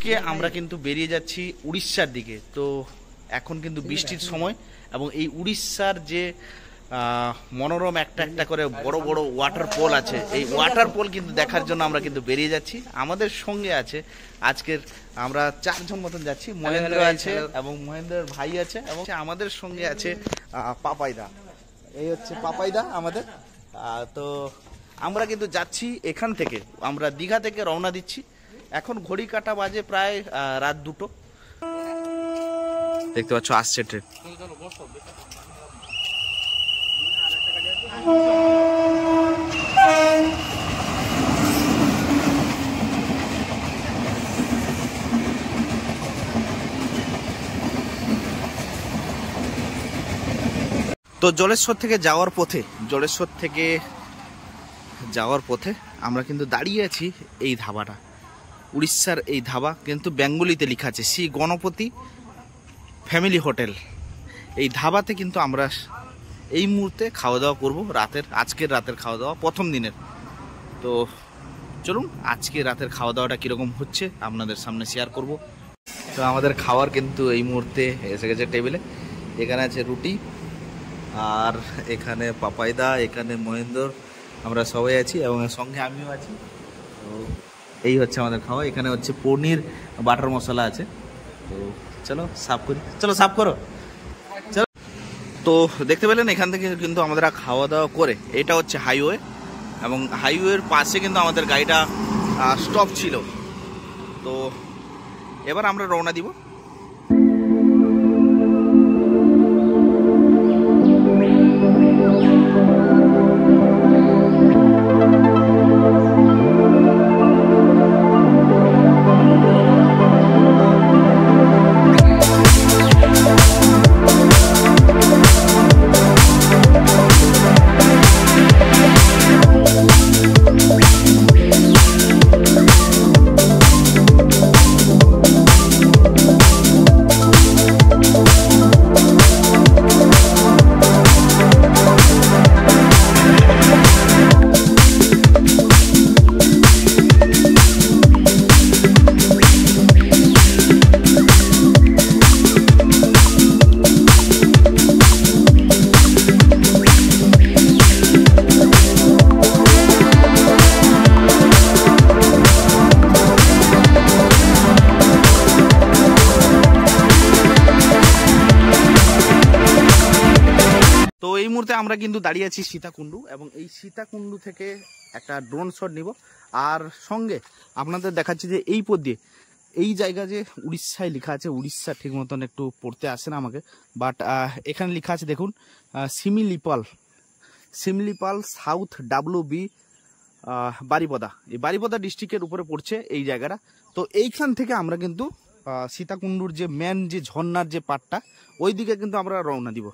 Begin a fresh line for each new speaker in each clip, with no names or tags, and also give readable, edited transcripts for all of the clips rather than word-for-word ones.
আজকে আমরা কিন্তু বেরিয়ে যাচ্ছি উড়িষ্যার দিকে। তো এখন কিন্তু বৃষ্টির সময় এবং এই উড়িষ্যার যে মনোরম একটা একটা করে বড় বড় ওয়াটারফল আছে, এই ওয়াটারফল কিন্তু দেখার জন্য আমরা কিন্তু বেরিয়ে যাচ্ছি। আমাদের সঙ্গে আছে আজকের আমরা 4 জন মতন যাচ্ছি। মহেন্দ্র আছে এবং মহেন্দ্রের ভাই আছে এবং আমাদের সঙ্গে আছে পাপাইদা। এই হচ্ছে পাপাইদা আমাদের। তো আমরা কিন্তু যাচ্ছি এখান থেকে, আমরা দীঘা থেকে রওনা দিচ্ছি। এখন ঘড়ি কাটা বাজে প্রায় রাত 2টো। দেখতে পাচ্ছ আসছে ট্রেন। তো জলেশ্বর থেকে যাওয়ার পথে আমরা কিন্তু দাঁড়িয়ে আছি এই ধাবাটা, উড়িষ্যার এই ধাবা কিন্তু বেঙ্গলিতে লেখা আছে শ্রী গণপতি ফ্যামিলি হোটেল। এই ধাবাতে কিন্তু আমরা এই মুহূর্তে খাওয়া দাওয়া করবো আজকের রাতের খাওয়া দাওয়া, প্রথম দিনের। তো চলুন আজকে রাতের খাওয়া দাওয়াটা কীরকম হচ্ছে আপনাদের সামনে শেয়ার করব। তো আমাদের খাওয়ার কিন্তু এই মুহূর্তে এসে গেছে টেবিলে। এখানে আছে রুটি, আর এখানে পাপাইদা, এখানে মহেন্দ্র, আমরা সবাই আছি এবং সঙ্গে আমিও আছি। তো এই হচ্ছে আমাদের খাওয়া। এখানে হচ্ছে পনির বাটার মশলা আছে। তো চলো সার্ভ করি, চলো সার্ভ করো। চলো, তো দেখতে পেলেন এখান থেকে কিন্তু আমাদের খাওয়া দাওয়া করে, এটা হচ্ছে হাইওয়ে এবং হাইওয়ের পাশে কিন্তু আমাদের গাড়িটা স্টপ ছিল। তো এবার আমরা রওনা দিব। তো এই মুহূর্তে আমরা কিন্তু দাঁড়িয়ে আছি সীতাকুণ্ডু এবং এই সীতাকুণ্ডু থেকে একটা ড্রোন শট নিব। আর সঙ্গে আপনাদের দেখাচ্ছি যে এই পথ দিয়ে এই জায়গা যে উড়িষ্যায় লেখা আছে, উড়িষ্যা ঠিক মতন একটু পড়তে আসে না আমাকে, বাট এখানে লেখা আছে দেখুন সিমলিপাল সাউথ WB বারিপদা। এই বারিপদা ডিস্ট্রিক্টের উপরে পড়ছে এই জায়গাটা। তো এইখান থেকে আমরা কিন্তু সীতাকুণ্ডুর যে মেন যে ঝর্ণার যে পাটটা, ওই দিকে কিন্তু আমরা রওনা দিব।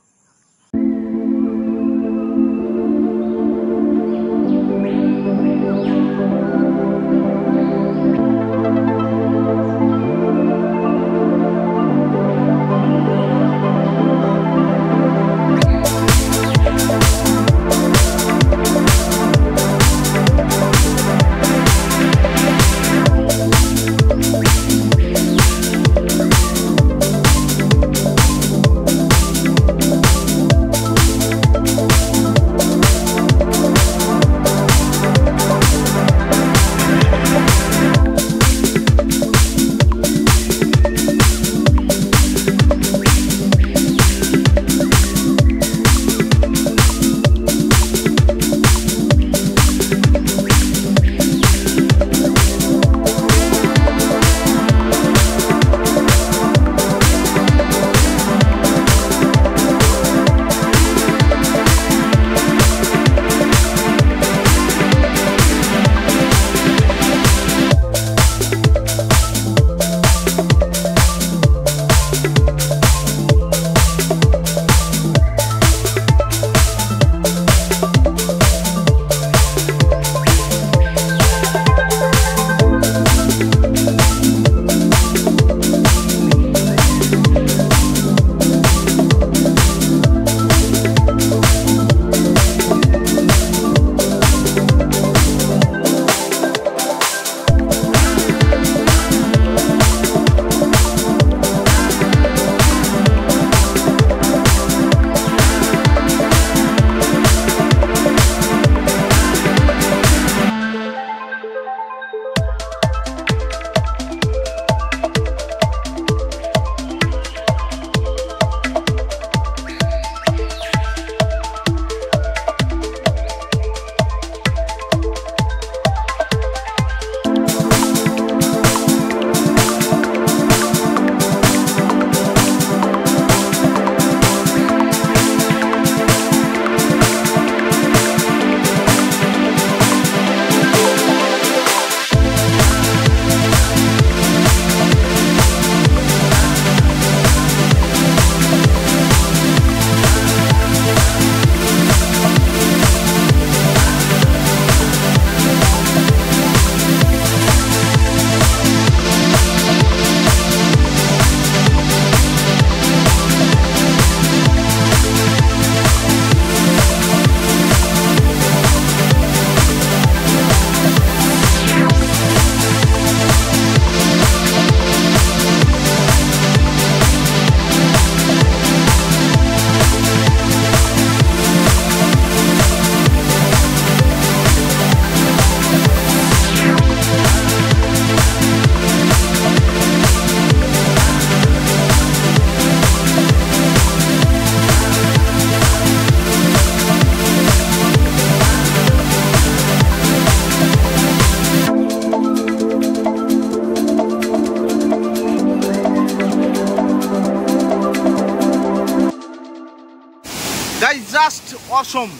গাইস জাস্ট অসম,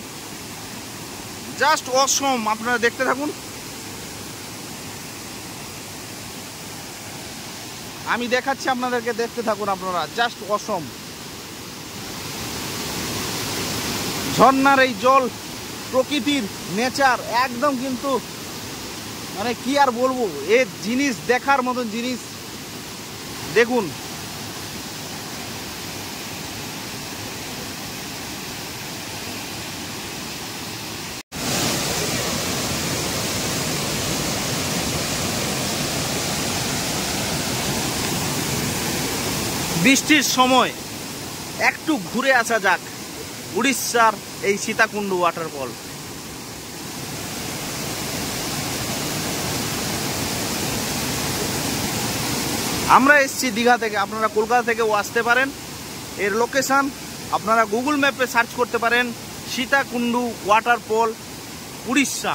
জাস্ট অসম। আপনারা দেখতে থাকুন, আমি দেখাচ্ছি আপনাদেরকে, দেখতে থাকুন আপনারা। জাস্ট অসম। ঝর্ণার এই জল, প্রকৃতির নেচার একদম কিন্তু মানে কি আর বলবো, এ জিনিস দেখার মতন জিনিস। দেখুন বৃষ্টির সময় একটু ঘুরে আসা যাক উড়িষ্যার এই সীতাকুণ্ড ওয়াটারফল। আমরা এসেছি দীঘা থেকে, আপনারা কলকাতা থেকেও আসতে পারেন। এর লোকেশন আপনারা গুগল ম্যাপে সার্চ করতে পারেন, সীতাকুণ্ড ওয়াটারফল, উড়িষ্যা।